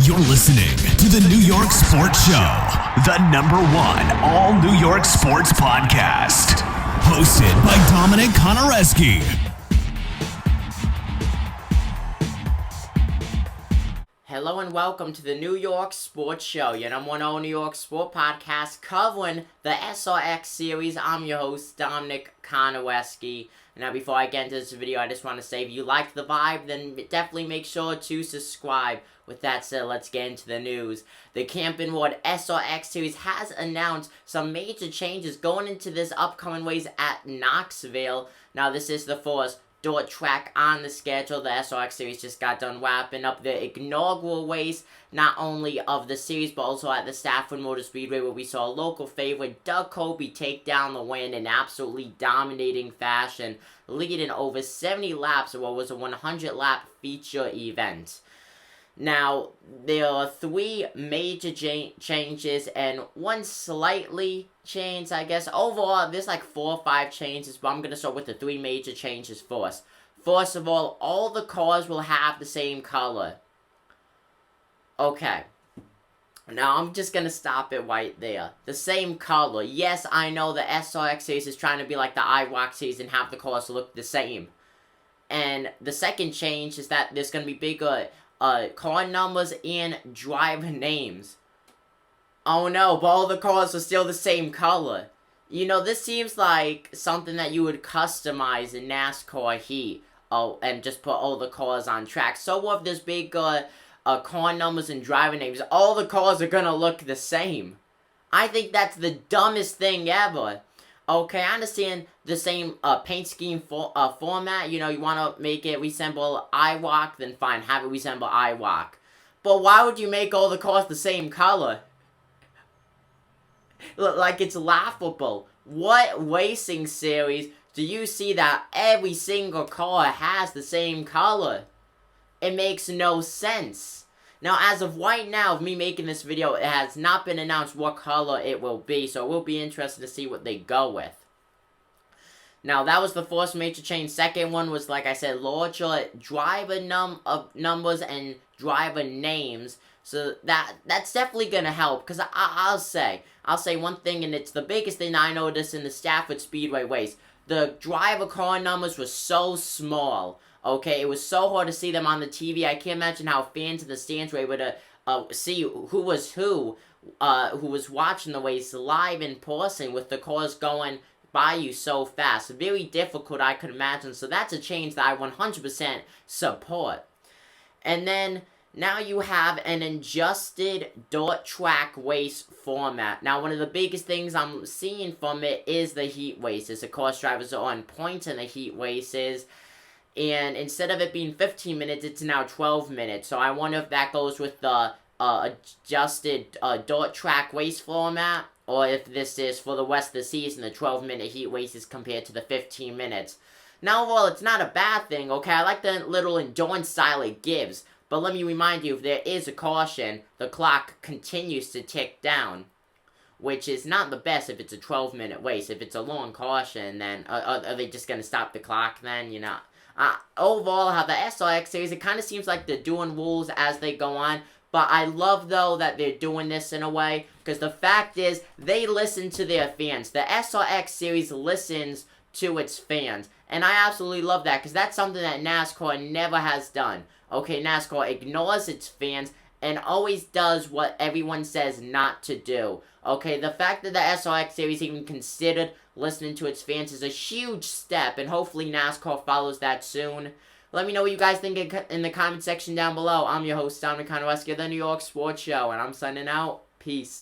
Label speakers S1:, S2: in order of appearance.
S1: You're listening to the New York Sports Show, the #1 all New York sports podcast. Hosted by Dominic Konareski.
S2: Hello and welcome to the New York Sports Show, your #1 all New York sport podcast covering the SRX series. I'm your host, Dominic Konareski. Now, before I get into this video, I just want to say if you like the vibe, then definitely make sure to subscribe. With that said, let's get into the news. The Camping World SRX Series has announced some major changes going into this upcoming race at Knoxville. Now, this is the first dirt track on the schedule. The SRX Series just got done wrapping up the inaugural race, not only of the series, but also at the Stafford Motor Speedway, where we saw local favorite Doug Colby take down the win in absolutely dominating fashion, leading over 70 laps of what was a 100-lap feature event. Now, there are 3 major changes and 1 slightly change, I guess. Overall, there's like 4 or 5 changes, but I'm going to start with the 3 major changes first. First of all the cars will have the same color. Okay. Now, I'm just going to stop it right there. The same color. Yes, I know the SRX series is trying to be like the IWOC series and have the cars look the same. And the second change is that there's going to be bigger car numbers and driver names. Oh no, but all the cars are still the same color. You know, this seems like something that you would customize in NASCAR Heat. Oh, and just put all the cars on track. So what if there's big car numbers and driver names? All the cars are gonna look the same. I think that's the dumbest thing ever. Okay, I understand the same paint scheme format. You know, you want to make it resemble IWOC, then fine, have it resemble IWOC. But why would you make all the cars the same color? Like, it's laughable. What racing series do you see that every single car has the same color? It makes no sense. Now, as of right now, of me making this video, it has not been announced what color it will be, so it will be interesting to see what they go with. Now, that was the first major change. Second one was, like I said, larger driver numbers and driver names. So that's definitely gonna help, because I'll say one thing, and it's the biggest thing I noticed in the Stafford Speedway race. The driver car numbers were so small. Okay, it was so hard to see them on the TV. I can't imagine how fans in the stands were able to see who was watching the race live in person with the cars going by you so fast. Very difficult, I could imagine. So that's a change that I 100% support. And then now you have an adjusted dirt track race format. Now, one of the biggest things I'm seeing from it is the heat races. Of course, drivers are on points in the heat races. And instead of it being 15 minutes, it's now 12 minutes. So I wonder if that goes with the adjusted dirt track race format, or if this is for the rest of the season, the 12-minute heat races compared to the 15 minutes. Now, overall, it's not a bad thing, okay? I like the little endurance style it gives. But let me remind you, if there is a caution, the clock continues to tick down, which is not the best if it's a 12-minute race. If it's a long caution, then are they just going to stop the clock then? You know. Overall, how the SRX series, it kind of seems like they're doing rules as they go on. But I love, though, that they're doing this in a way, because the fact is, they listen to their fans. The SRX series listens to its fans. And I absolutely love that, because that's something that NASCAR never has done. Okay, NASCAR ignores its fans and always does what everyone says not to do. Okay, the fact that the SRX series even considered listening to its fans is a huge step, and hopefully NASCAR follows that soon. Let me know what you guys think in the comment section down below. I'm your host, Dominic Konareski of the New York Sports Show, and I'm signing out. Peace.